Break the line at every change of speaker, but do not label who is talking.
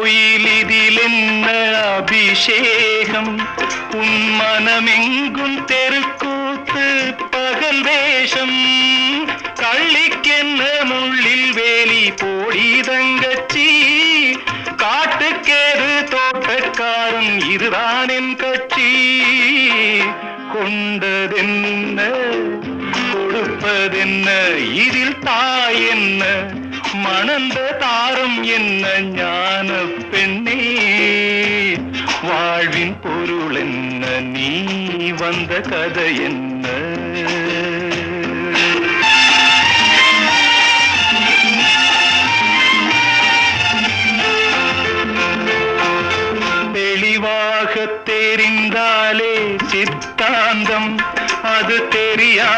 கோயில் இதில் என்ன அபிஷேகம் உன் மனமெங்கும் தெருக்கூத்து பகல் வேஷம் கள்ளிக்கென்ன முள்ளில் வேலி போடி தங்கச்சி காட்டுக்கேது தோட்டக்காரன் இதுதான் என் கட்சி கொண்டதென்ன கொடுப்பதென்ன இதில் தாய் என்ன மணந்த தாரம் என்ன ஞான பெண்ணே வாழ்வின் பொருள் என்ன நீ வந்த கதை என்ன தெளிவாக தெரிந்தாலே சித்தாந்தம் அது தெரியா